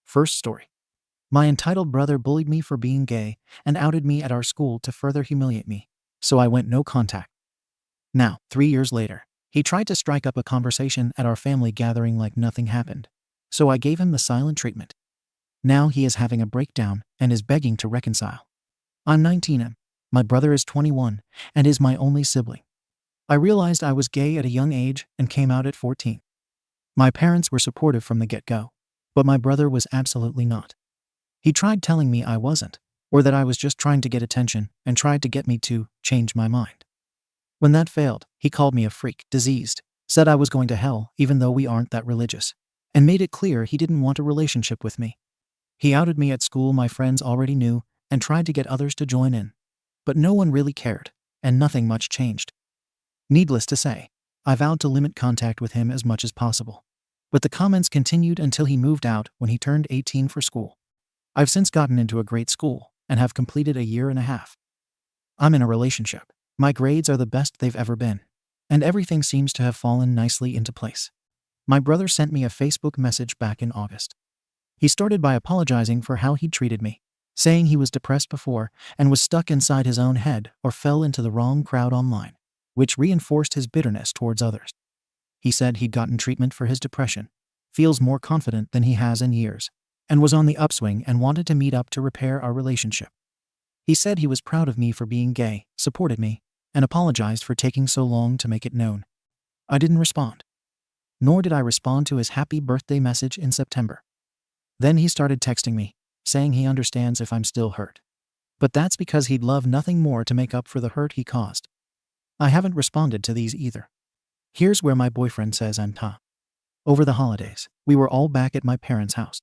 First story. My entitled brother bullied me for being gay and outed me at our school to further humiliate me, so I went no contact. Now, 3 years later, he tried to strike up a conversation at our family gathering like nothing happened, so I gave him the silent treatment. Now he is having a breakdown and is begging to reconcile. I'm 19 and my brother is 21 and is my only sibling. I realized I was gay at a young age and came out at 14. My parents were supportive from the get-go, but my brother was absolutely not. He tried telling me I wasn't, or that I was just trying to get attention and tried to get me to change my mind. When that failed, he called me a freak, diseased, said I was going to hell even though we aren't that religious, and made it clear he didn't want a relationship with me. He outed me at school my friends already knew and tried to get others to join in, but no one really cared, and nothing much changed. Needless to say, I vowed to limit contact with him as much as possible, but the comments continued until he moved out when he turned 18 for school. I've since gotten into a great school and have completed a year and a half. I'm in a relationship. My grades are the best they've ever been, and everything seems to have fallen nicely into place. My brother sent me a Facebook message back in August. He started by apologizing for how he'd treated me, saying he was depressed before and was stuck inside his own head or fell into the wrong crowd online, which reinforced his bitterness towards others. He said he'd gotten treatment for his depression, feels more confident than he has in years, and was on the upswing and wanted to meet up to repair our relationship. He said he was proud of me for being gay, supported me, and apologized for taking so long to make it known. I didn't respond. Nor did I respond to his happy birthday message in September. Then he started texting me, saying he understands if I'm still hurt. But that's because he'd love nothing more to make up for the hurt he caused. I haven't responded to these either. Here's where my boyfriend says AmITheA. Over the holidays, we were all back at my parents' house.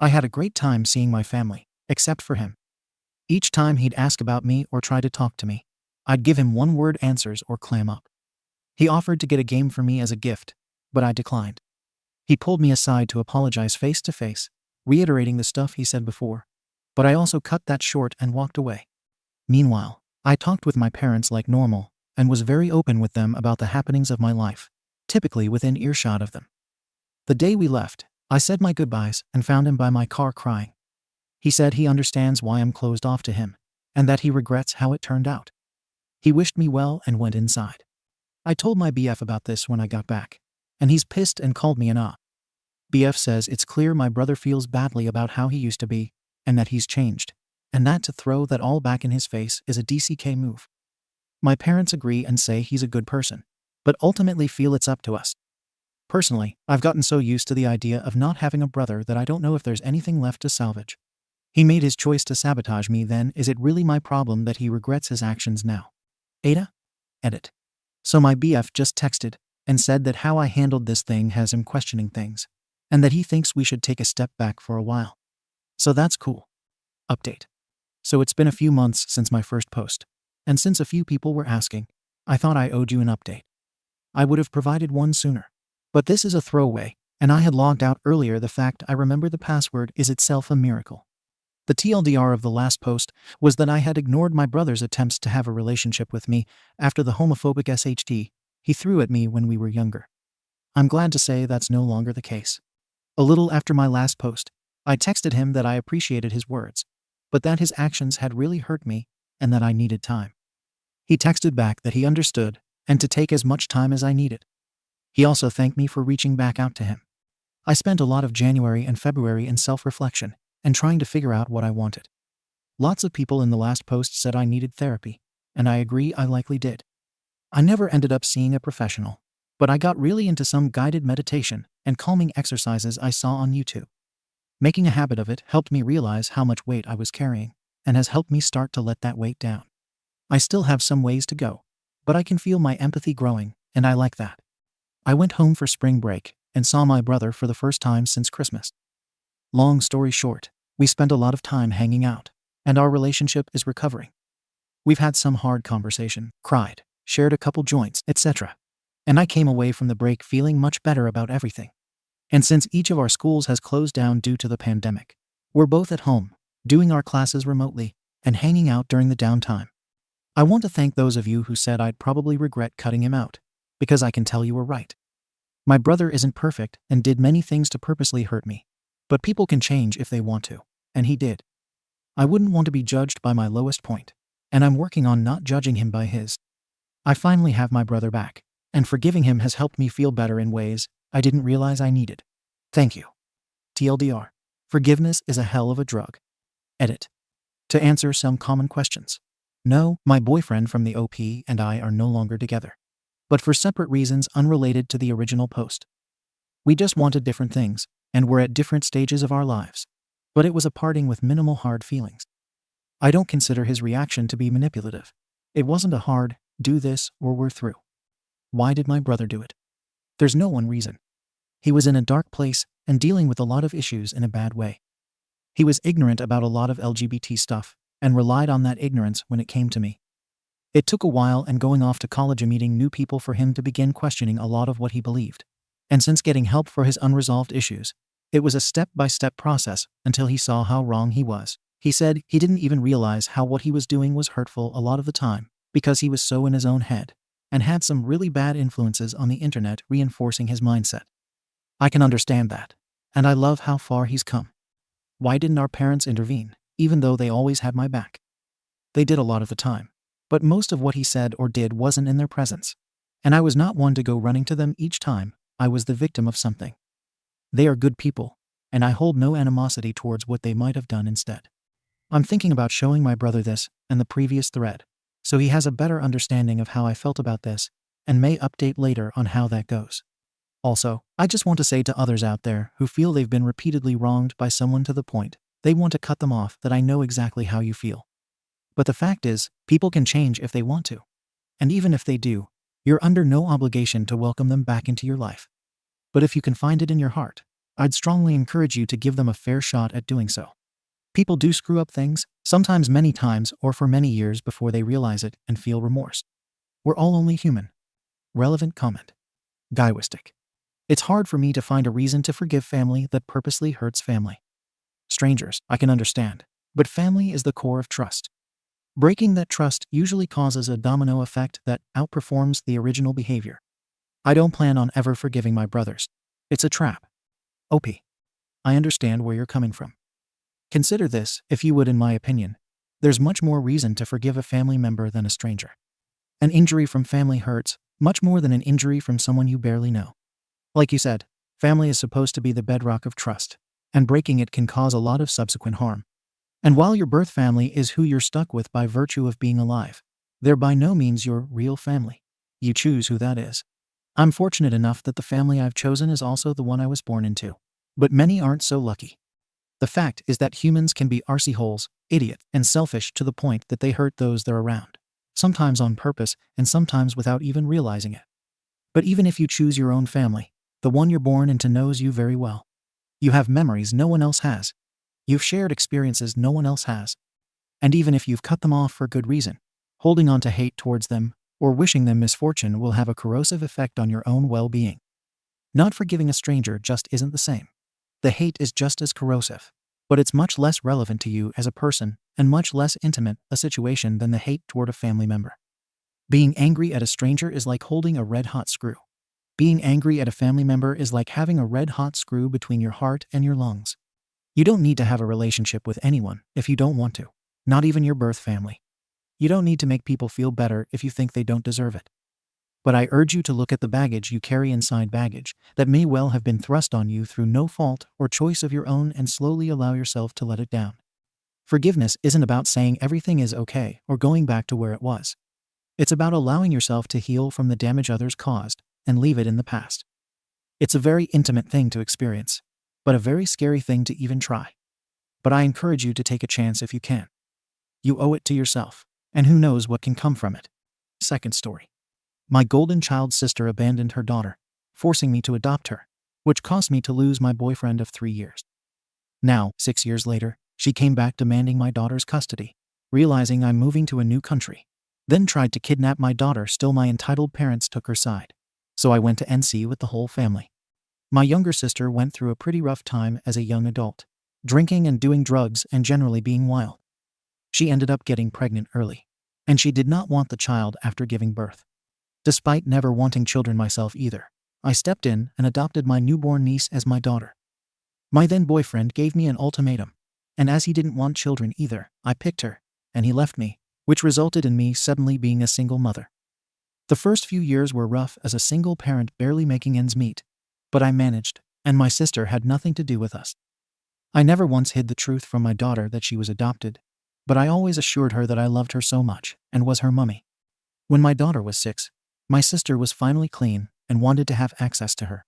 I had a great time seeing my family, except for him. Each time he'd ask about me or try to talk to me, I'd give him one-word answers or clam up. He offered to get a game for me as a gift, but I declined. He pulled me aside to apologize face to face, reiterating the stuff he said before, but I also cut that short and walked away. Meanwhile, I talked with my parents like normal and was very open with them about the happenings of my life, typically within earshot of them. The day we left, I said my goodbyes and found him by my car crying. He said he understands why I'm closed off to him, and that he regrets how it turned out. He wished me well and went inside. I told my BF about this when I got back, and he's pissed and called me an a. BF says it's clear my brother feels badly about how he used to be, and that he's changed, and that to throw that all back in his face is a DCK move. My parents agree and say he's a good person, but ultimately feel it's up to us. Personally, I've gotten so used to the idea of not having a brother that I don't know if there's anything left to salvage. He made his choice to sabotage me then. Is it really my problem that he regrets his actions now? AITA? Edit. So my BF just texted and said that how I handled this thing has him questioning things, and that he thinks we should take a step back for a while. So that's cool. Update. So it's been a few months since my first post, and since a few people were asking, I thought I owed you an update. I would have provided one sooner. But this is a throwaway, and I had logged out earlier. The fact I remember the password is itself a miracle. The TLDR of the last post was that I had ignored my brother's attempts to have a relationship with me after the homophobic SHT he threw at me when we were younger. I'm glad to say that's no longer the case. A little after my last post, I texted him that I appreciated his words, but that his actions had really hurt me and that I needed time. He texted back that he understood and to take as much time as I needed. He also thanked me for reaching back out to him. I spent a lot of January and February in self-reflection and trying to figure out what I wanted. Lots of people in the last post said I needed therapy, and I agree I likely did. I never ended up seeing a professional, but I got really into some guided meditation and calming exercises I saw on YouTube. Making a habit of it helped me realize how much weight I was carrying and has helped me start to let that weight down. I still have some ways to go, but I can feel my empathy growing, and I like that. I went home for spring break and saw my brother for the first time since Christmas. Long story short, we spent a lot of time hanging out, and our relationship is recovering. We've had some hard conversation, cried, shared a couple joints, etc. And I came away from the break feeling much better about everything. And since each of our schools has closed down due to the pandemic, we're both at home, doing our classes remotely, and hanging out during the downtime. I want to thank those of you who said I'd probably regret cutting him out, because I can tell you were right. My brother isn't perfect and did many things to purposely hurt me. But people can change if they want to. And he did. I wouldn't want to be judged by my lowest point. And I'm working on not judging him by his. I finally have my brother back. And forgiving him has helped me feel better in ways I didn't realize I needed. Thank you. TLDR. Forgiveness is a hell of a drug. Edit. To answer some common questions. No, my boyfriend from the OP and I are no longer together. But for separate reasons unrelated to the original post. We just wanted different things, and we're at different stages of our lives. But it was a parting with minimal hard feelings. I don't consider his reaction to be manipulative. It wasn't a hard, do this or we're through. Why did my brother do it? There's no one reason. He was in a dark place and dealing with a lot of issues in a bad way. He was ignorant about a lot of LGBT stuff and relied on that ignorance when it came to me. It took a while and going off to college and meeting new people for him to begin questioning a lot of what he believed. And since getting help for his unresolved issues, it was a step-by-step process until he saw how wrong he was. He said he didn't even realize how what he was doing was hurtful a lot of the time because he was so in his own head and had some really bad influences on the internet reinforcing his mindset. I can understand that, and I love how far he's come. Why didn't our parents intervene, even though they always had my back? They did a lot of the time, but most of what he said or did wasn't in their presence, and I was not one to go running to them each time I was the victim of something. They are good people, and I hold no animosity towards what they might have done instead. I'm thinking about showing my brother this and the previous thread, so he has a better understanding of how I felt about this, and may update later on how that goes. Also, I just want to say to others out there who feel they've been repeatedly wronged by someone to the point they want to cut them off that I know exactly how you feel. But the fact is, people can change if they want to. And even if they do, you're under no obligation to welcome them back into your life. But if you can find it in your heart, I'd strongly encourage you to give them a fair shot at doing so. People do screw up things, sometimes many times or for many years before they realize it and feel remorse. We're all only human. Relevant comment. Guywistic. It's hard for me to find a reason to forgive family that purposely hurts family. Strangers, I can understand, but family is the core of trust. Breaking that trust usually causes a domino effect that outperforms the original behavior. I don't plan on ever forgiving my brothers. It's a trap. OP. I understand where you're coming from. Consider this, if you would, in my opinion. There's much more reason to forgive a family member than a stranger. An injury from family hurts much more than an injury from someone you barely know. Like you said, family is supposed to be the bedrock of trust, and breaking it can cause a lot of subsequent harm. And while your birth family is who you're stuck with by virtue of being alive, they're by no means your real family. You choose who that is. I'm fortunate enough that the family I've chosen is also the one I was born into. But many aren't so lucky. The fact is that humans can be arsey holes, idiot, and selfish to the point that they hurt those they're around, sometimes on purpose and sometimes without even realizing it. But even if you choose your own family, the one you're born into knows you very well. You have memories no one else has. You've shared experiences no one else has. And even if you've cut them off for good reason, holding on to hate towards them or wishing them misfortune will have a corrosive effect on your own well-being. Not forgiving a stranger just isn't the same. The hate is just as corrosive, but it's much less relevant to you as a person and much less intimate a situation than the hate toward a family member. Being angry at a stranger is like holding a red-hot screw. Being angry at a family member is like having a red-hot screw between your heart and your lungs. You don't need to have a relationship with anyone if you don't want to, not even your birth family. You don't need to make people feel better if you think they don't deserve it. But I urge you to look at the baggage you carry inside baggage that may well have been thrust on you through no fault or choice of your own and slowly allow yourself to let it down. Forgiveness isn't about saying everything is okay or going back to where it was. It's about allowing yourself to heal from the damage others caused and leave it in the past. It's a very intimate thing to experience, but a very scary thing to even try. But I encourage you to take a chance if you can. You owe it to yourself, and who knows what can come from it. Second story. My golden child sister abandoned her daughter, forcing me to adopt her, which caused me to lose my boyfriend of 3 years. Now, 6 years later, she came back demanding my daughter's custody, realizing I'm moving to a new country. Then tried to kidnap my daughter. Still, my entitled parents took her side. So I went to NC with the whole family. My younger sister went through a pretty rough time as a young adult, drinking and doing drugs and generally being wild. She ended up getting pregnant early, and she did not want the child after giving birth. Despite never wanting children myself either, I stepped in and adopted my newborn niece as my daughter. My then boyfriend gave me an ultimatum, and as he didn't want children either, I picked her, and he left me, which resulted in me suddenly being a single mother. The first few years were rough as a single parent barely making ends meet, but I managed, and my sister had nothing to do with us. I never once hid the truth from my daughter that she was adopted, but I always assured her that I loved her so much and was her mummy. When my daughter was 6, my sister was finally clean and wanted to have access to her.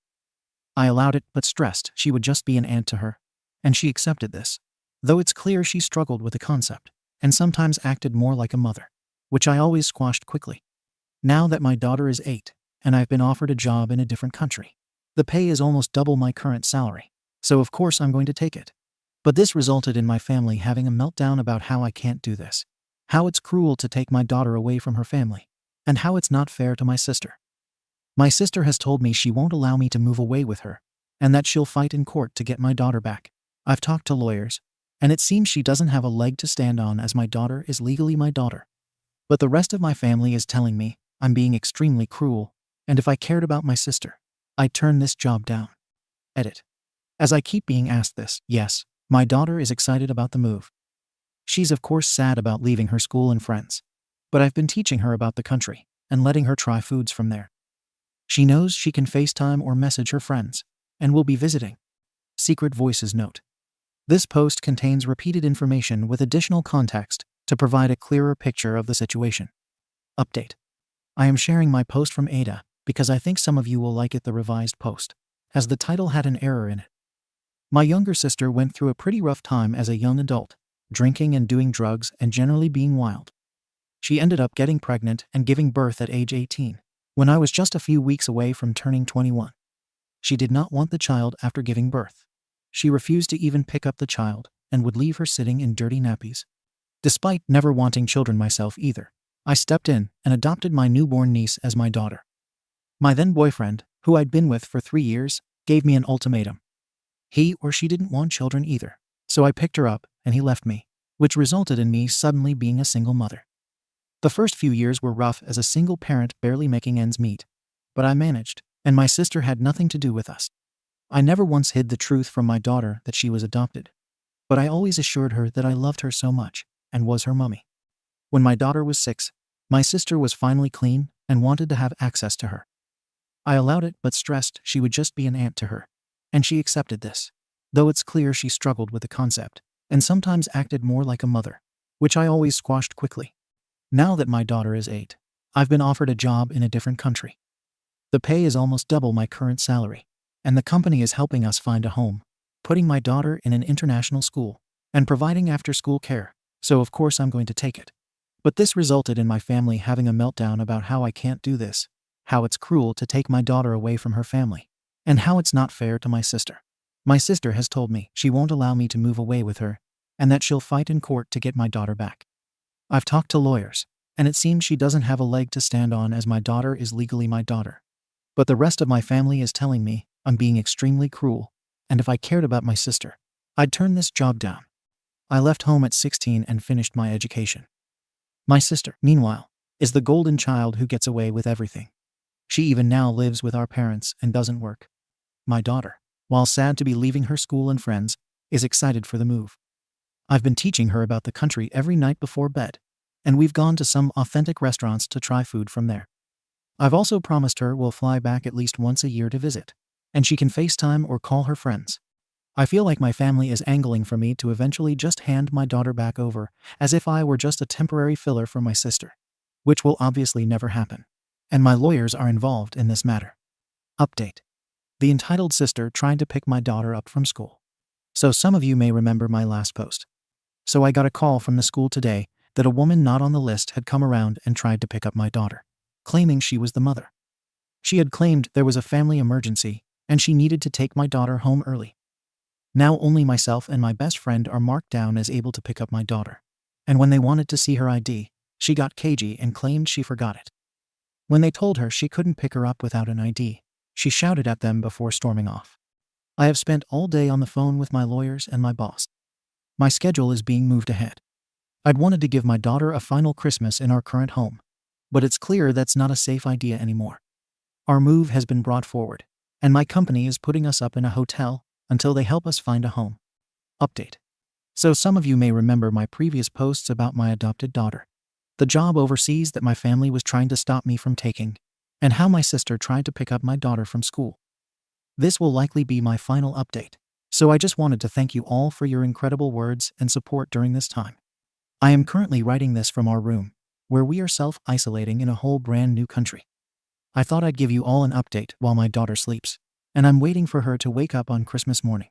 I allowed it but stressed she would just be an aunt to her, and she accepted this, though it's clear she struggled with the concept and sometimes acted more like a mother, which I always squashed quickly. Now that my daughter is 8 and I've been offered a job in a different country, the pay is almost double my current salary, so of course I'm going to take it. But this resulted in my family having a meltdown about how I can't do this, how it's cruel to take my daughter away from her family, and how it's not fair to my sister. My sister has told me she won't allow me to move away with her, and that she'll fight in court to get my daughter back. I've talked to lawyers, and it seems she doesn't have a leg to stand on as my daughter is legally my daughter. But the rest of my family is telling me I'm being extremely cruel, and if I cared about my sister, I'd turn this job down. Edit. As I keep being asked this, yes, my daughter is excited about the move. She's of course sad about leaving her school and friends, but I've been teaching her about the country and letting her try foods from there. She knows she can FaceTime or message her friends, and will be visiting. Secret Voices note. This post contains repeated information with additional context to provide a clearer picture of the situation. Update. I am sharing my post from AITA because I think some of you will like it, the revised post, as the title had an error in it. My younger sister went through a pretty rough time as a young adult, drinking and doing drugs and generally being wild. She ended up getting pregnant and giving birth at age 18, when I was just a few weeks away from turning 21. She did not want the child after giving birth. She refused to even pick up the child and would leave her sitting in dirty nappies. Despite never wanting children myself either, I stepped in and adopted my newborn niece as my daughter. My then boyfriend, who I'd been with for 3 years, gave me an ultimatum. He or she didn't want children either, so I picked her up and he left me, which resulted in me suddenly being a single mother. The first few years were rough as a single parent barely making ends meet, but I managed, and my sister had nothing to do with us. I never once hid the truth from my daughter that she was adopted, but I always assured her that I loved her so much and was her mummy. When my daughter was 6, my sister was finally clean and wanted to have access to her. I allowed it but stressed she would just be an aunt to her, and she accepted this, though it's clear she struggled with the concept and sometimes acted more like a mother, which I always squashed quickly. Now that my daughter is 8, I've been offered a job in a different country. The pay is almost double my current salary, and the company is helping us find a home, putting my daughter in an international school, and providing after-school care, so of course I'm going to take it. But this resulted in my family having a meltdown about how I can't do this, how it's cruel to take my daughter away from her family, and how it's not fair to my sister. My sister has told me she won't allow me to move away with her, and that she'll fight in court to get my daughter back. I've talked to lawyers, and it seems she doesn't have a leg to stand on as my daughter is legally my daughter. But the rest of my family is telling me I'm being extremely cruel, and if I cared about my sister, I'd turn this job down. I left home at 16 and finished my education. My sister, meanwhile, is the golden child who gets away with everything. She even now lives with our parents and doesn't work. My daughter, while sad to be leaving her school and friends, is excited for the move. I've been teaching her about the country every night before bed, and we've gone to some authentic restaurants to try food from there. I've also promised her we'll fly back at least once a year to visit, and she can FaceTime or call her friends. I feel like my family is angling for me to eventually just hand my daughter back over, as if I were just a temporary filler for my sister, which will obviously never happen, and my lawyers are involved in this matter. Update. The entitled sister tried to pick my daughter up from school. So some of you may remember my last post. So I got a call from the school today that a woman not on the list had come around and tried to pick up my daughter, claiming she was the mother. She had claimed there was a family emergency and she needed to take my daughter home early. Now only myself and my best friend are marked down as able to pick up my daughter, and when they wanted to see her ID, she got cagey and claimed she forgot it. When they told her she couldn't pick her up without an ID, she shouted at them before storming off. I have spent all day on the phone with my lawyers and my boss. My schedule is being moved ahead. I'd wanted to give my daughter a final Christmas in our current home, but it's clear that's not a safe idea anymore. Our move has been brought forward, and my company is putting us up in a hotel until they help us find a home. Update. So some of you may remember my previous posts about my adopted daughter, the job overseas that my family was trying to stop me from taking, and how my sister tried to pick up my daughter from school. This will likely be my final update, so I just wanted to thank you all for your incredible words and support during this time. I am currently writing this from our room, where we are self-isolating in a whole brand new country. I thought I'd give you all an update while my daughter sleeps, and I'm waiting for her to wake up on Christmas morning.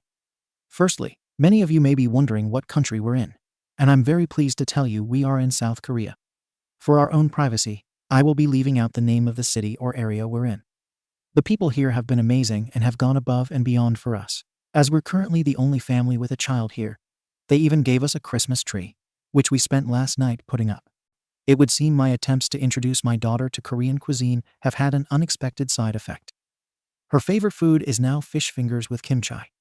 Firstly, many of you may be wondering what country we're in, and I'm very pleased to tell you we are in South Korea. For our own privacy, I will be leaving out the name of the city or area we're in. The people here have been amazing and have gone above and beyond for us, as we're currently the only family with a child here. They even gave us a Christmas tree, which we spent last night putting up. It would seem my attempts to introduce my daughter to Korean cuisine have had an unexpected side effect. Her favorite food is now fish fingers with kimchi.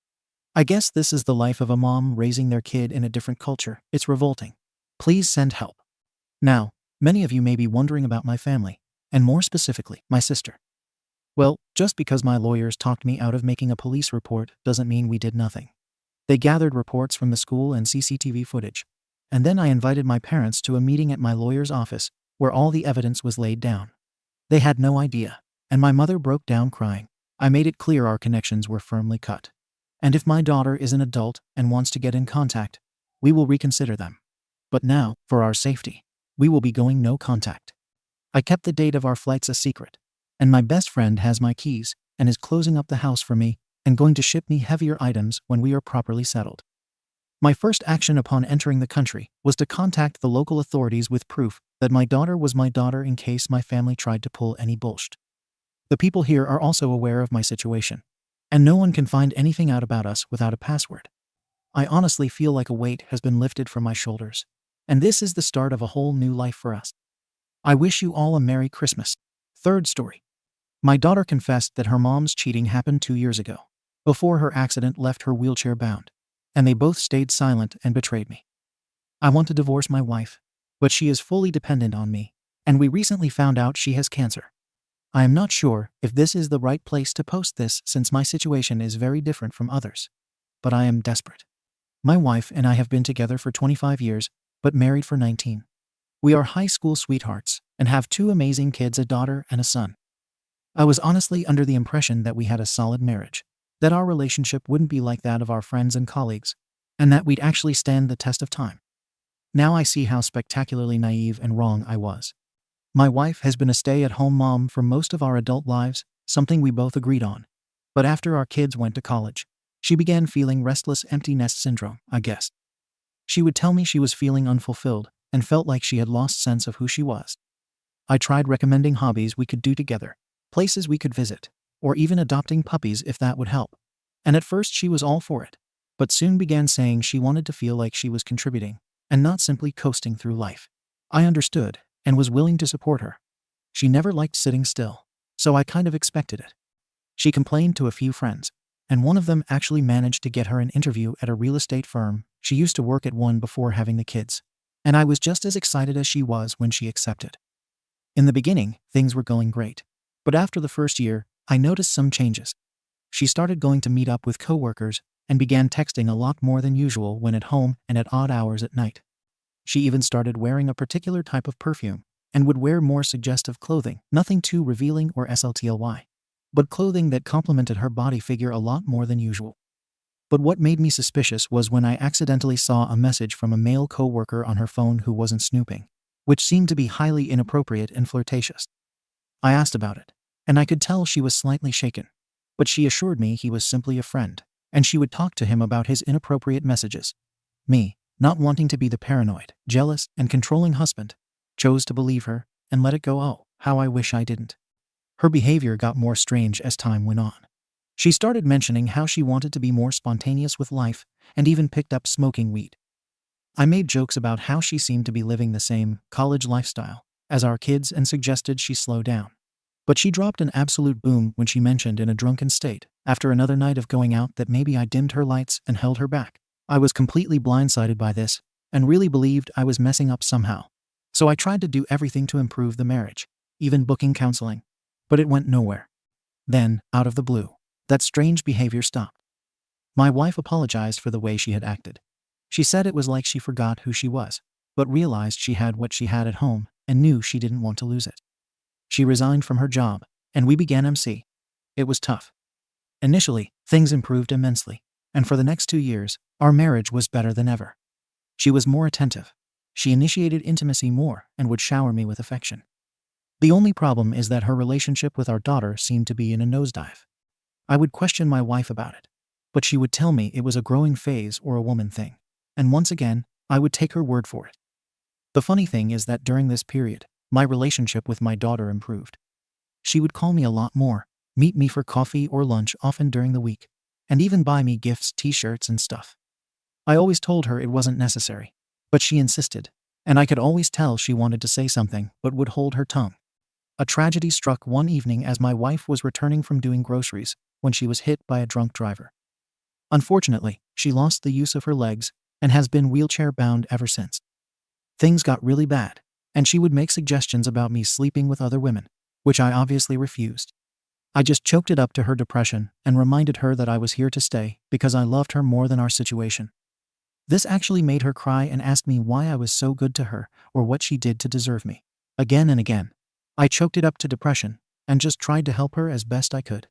I guess this is the life of a mom raising their kid in a different culture. It's revolting. Please send help. Now, many of you may be wondering about my family, and more specifically, my sister. Well, just because my lawyers talked me out of making a police report doesn't mean we did nothing. They gathered reports from the school and CCTV footage, and then I invited my parents to a meeting at my lawyer's office where all the evidence was laid down. They had no idea, and my mother broke down crying. I made it clear our connections were firmly cut. And if my daughter is an adult and wants to get in contact, we will reconsider them. But now, for our safety, we will be going no contact. I kept the date of our flights a secret, and my best friend has my keys and is closing up the house for me and going to ship me heavier items when we are properly settled. My first action upon entering the country was to contact the local authorities with proof that my daughter was my daughter in case my family tried to pull any bullshit. The people here are also aware of my situation, and no one can find anything out about us without a password. I honestly feel like a weight has been lifted from my shoulders, and this is the start of a whole new life for us. I wish you all a Merry Christmas. Third story. My daughter confessed that her mom's cheating happened 2 years ago, before her accident left her wheelchair bound, and they both stayed silent and betrayed me. I want to divorce my wife, but she is fully dependent on me, and we recently found out she has cancer. I am not sure if this is the right place to post this since my situation is very different from others, but I am desperate. My wife and I have been together for 25 years, but married for 19. We are high school sweethearts and have 2 amazing kids, a daughter and a son. I was honestly under the impression that we had a solid marriage, that our relationship wouldn't be like that of our friends and colleagues, and that we'd actually stand the test of time. Now I see how spectacularly naive and wrong I was. My wife has been a stay-at-home mom for most of our adult lives, something we both agreed on. But after our kids went to college, she began feeling restless empty nest syndrome, I guess. She would tell me she was feeling unfulfilled and felt like she had lost sense of who she was. I tried recommending hobbies we could do together, places we could visit, or even adopting puppies if that would help. And at first she was all for it, but soon began saying she wanted to feel like she was contributing and not simply coasting through life. I understood and was willing to support her. She never liked sitting still, so I kind of expected it. She complained to a few friends, and one of them actually managed to get her an interview at a real estate firm. She used to work at one before having the kids, and I was just as excited as she was when she accepted. In the beginning, things were going great, but after the first year, I noticed some changes. She started going to meet up with coworkers and began texting a lot more than usual when at home and at odd hours at night. She even started wearing a particular type of perfume and would wear more suggestive clothing, nothing too revealing or SLTLY, but clothing that complemented her body figure a lot more than usual. But what made me suspicious was when I accidentally saw a message from a male coworker on her phone who wasn't snooping, which seemed to be highly inappropriate and flirtatious. I asked about it, and I could tell she was slightly shaken, but she assured me he was simply a friend, and she would talk to him about his inappropriate messages. Me, not wanting to be the paranoid, jealous, and controlling husband, chose to believe her and let it go. Oh, how I wish I didn't. Her behavior got more strange as time went on. She started mentioning how she wanted to be more spontaneous with life and even picked up smoking weed. I made jokes about how she seemed to be living the same college lifestyle as our kids and suggested she slow down. But she dropped an absolute boom when she mentioned in a drunken state, after another night of going out, that maybe I dimmed her lights and held her back. I was completely blindsided by this and really believed I was messing up somehow. So I tried to do everything to improve the marriage, even booking counseling, but it went nowhere. Then, out of the blue, that strange behavior stopped. My wife apologized for the way she had acted. She said it was like she forgot who she was, but realized she had what she had at home and knew she didn't want to lose it. She resigned from her job, and we began AmITheA. It was tough. Initially, things improved immensely, and for the next 2 years, our marriage was better than ever. She was more attentive. She initiated intimacy more and would shower me with affection. The only problem is that her relationship with our daughter seemed to be in a nosedive. I would question my wife about it, but she would tell me it was a growing phase or a woman thing, and once again, I would take her word for it. The funny thing is that during this period, my relationship with my daughter improved. She would call me a lot more, meet me for coffee or lunch often during the week, and even buy me gifts, t-shirts, and stuff. I always told her it wasn't necessary, but she insisted, and I could always tell she wanted to say something but would hold her tongue. A tragedy struck one evening as my wife was returning from doing groceries when she was hit by a drunk driver. Unfortunately, she lost the use of her legs and has been wheelchair-bound ever since. Things got really bad, and she would make suggestions about me sleeping with other women, which I obviously refused. I just choked it up to her depression and reminded her that I was here to stay because I loved her more than our situation. This actually made her cry and asked me why I was so good to her or what she did to deserve me. Again and again, I choked it up to depression and just tried to help her as best I could.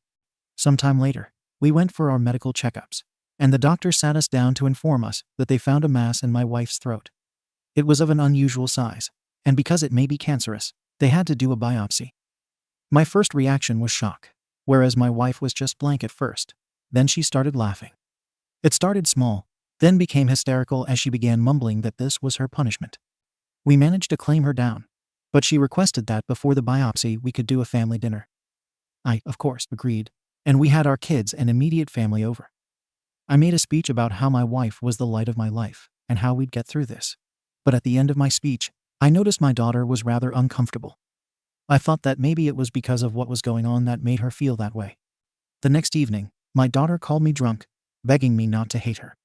Sometime later, we went for our medical checkups, and the doctor sat us down to inform us that they found a mass in my wife's throat. It was of an unusual size, and because it may be cancerous, they had to do a biopsy. My first reaction was shock, whereas my wife was just blank at first. Then she started laughing. It started small, then became hysterical as she began mumbling that this was her punishment. We managed to calm her down, but she requested that before the biopsy we could do a family dinner. I, of course, agreed, and we had our kids and immediate family over. I made a speech about how my wife was the light of my life and how we'd get through this. But at the end of my speech, I noticed my daughter was rather uncomfortable. I thought that maybe it was because of what was going on that made her feel that way. The next evening, my daughter called me drunk, begging me not to hate her.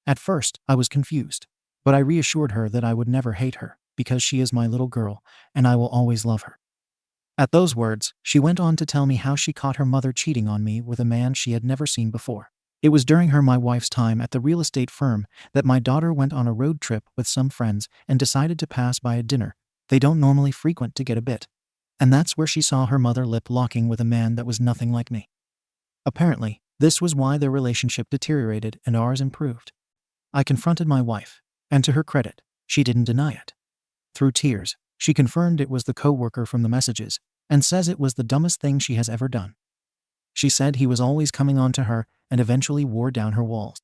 At first, I was confused, but I reassured her that I would never hate her because she is my little girl and I will always love her. At those words, she went on to tell me how she caught her mother cheating on me with a man she had never seen before. It was during my wife's time at the real estate firm that my daughter went on a road trip with some friends and decided to pass by a dinner they don't normally frequent to get a bit. And that's where she saw her mother lip-locking with a man that was nothing like me. Apparently, this was why their relationship deteriorated and ours improved. I confronted my wife, and to her credit, she didn't deny it. Through tears, she confirmed it was the co-worker from the messages and says it was the dumbest thing she has ever done. She said he was always coming on to her and eventually wore down her walls.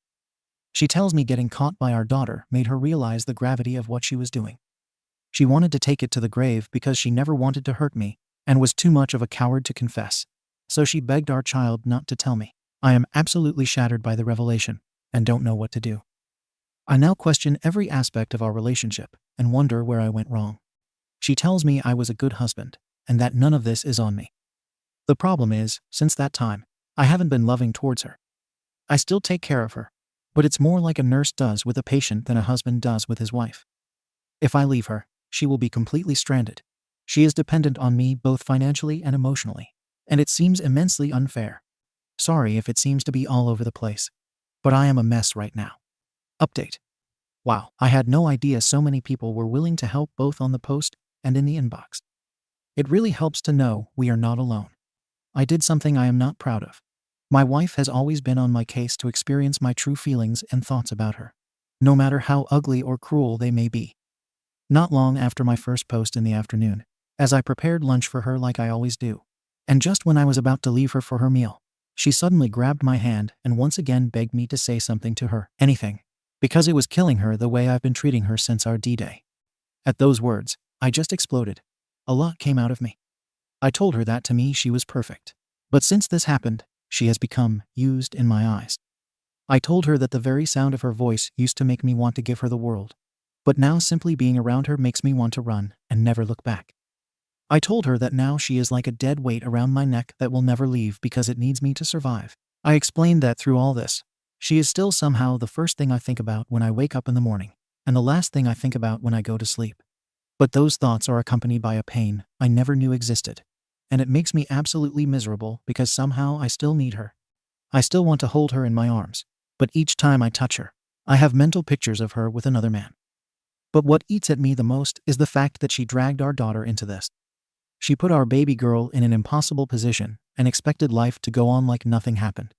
She tells me getting caught by our daughter made her realize the gravity of what she was doing. She wanted to take it to the grave because she never wanted to hurt me and was too much of a coward to confess. So she begged our child not to tell me. I am absolutely shattered by the revelation and don't know what to do. I now question every aspect of our relationship and wonder where I went wrong. She tells me I was a good husband and that none of this is on me. The problem is, since that time, I haven't been loving towards her. I still take care of her, but it's more like a nurse does with a patient than a husband does with his wife. If I leave her, she will be completely stranded. She is dependent on me both financially and emotionally, and it seems immensely unfair. Sorry if it seems to be all over the place, but I am a mess right now. Update. Wow, I had no idea so many people were willing to help both on the post and in the inbox. It really helps to know we are not alone. I did something I am not proud of. My wife has always been on my case to experience my true feelings and thoughts about her, no matter how ugly or cruel they may be. Not long after my first post in the afternoon, as I prepared lunch for her like I always do, and just when I was about to leave her for her meal, she suddenly grabbed my hand and once again begged me to say something to her, anything, because it was killing her the way I've been treating her since our D-Day. At those words, I just exploded. A lot came out of me. I told her that to me she was perfect. But since this happened, she has become used in my eyes. I told her that the very sound of her voice used to make me want to give her the world. But now simply being around her makes me want to run and never look back. I told her that now she is like a dead weight around my neck that will never leave because it needs me to survive. I explained that through all this, she is still somehow the first thing I think about when I wake up in the morning, and the last thing I think about when I go to sleep. But those thoughts are accompanied by a pain I never knew existed, and it makes me absolutely miserable because somehow I still need her. I still want to hold her in my arms, But each time I touch her, I have mental pictures of her with another man. But what eats at me the most is the fact that she dragged our daughter into this. She put our baby girl in an impossible position and expected life to go on like nothing happened.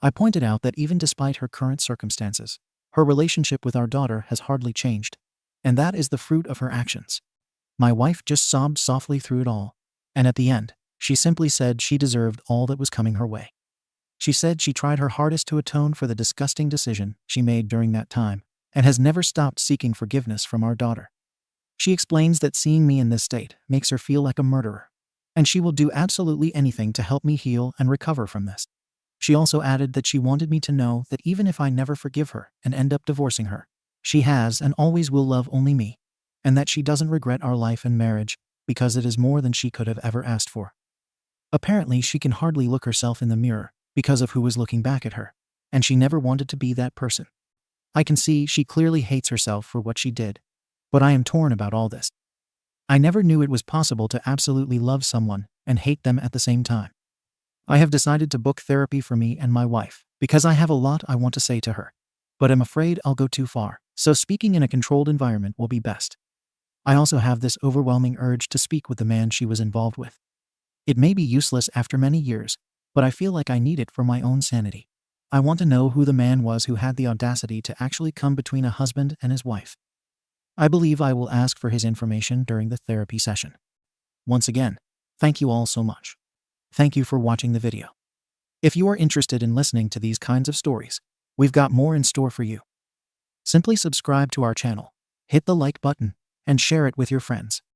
I pointed out that even despite her current circumstances, her relationship with our daughter has hardly changed, and that is the fruit of her actions. My wife just sobbed softly through it all, and at the end, she simply said she deserved all that was coming her way. She said she tried her hardest to atone for the disgusting decision she made during that time, and has never stopped seeking forgiveness from our daughter. She explains that seeing me in this state makes her feel like a murderer, and she will do absolutely anything to help me heal and recover from this. She also added that she wanted me to know that even if I never forgive her and end up divorcing her, she has and always will love only me, and that she doesn't regret our life and marriage because it is more than she could have ever asked for. Apparently, she can hardly look herself in the mirror because of who was looking back at her, and she never wanted to be that person. I can see she clearly hates herself for what she did, but I am torn about all this. I never knew it was possible to absolutely love someone and hate them at the same time. I have decided to book therapy for me and my wife because I have a lot I want to say to her, but I'm afraid I'll go too far, so speaking in a controlled environment will be best. I also have this overwhelming urge to speak with the man she was involved with. It may be useless after many years, but I feel like I need it for my own sanity. I want to know who the man was who had the audacity to actually come between a husband and his wife. I believe I will ask for his information during the therapy session. Once again, thank you all so much. Thank you for watching the video. If you are interested in listening to these kinds of stories, we've got more in store for you. Simply subscribe to our channel, hit the like button, and share it with your friends.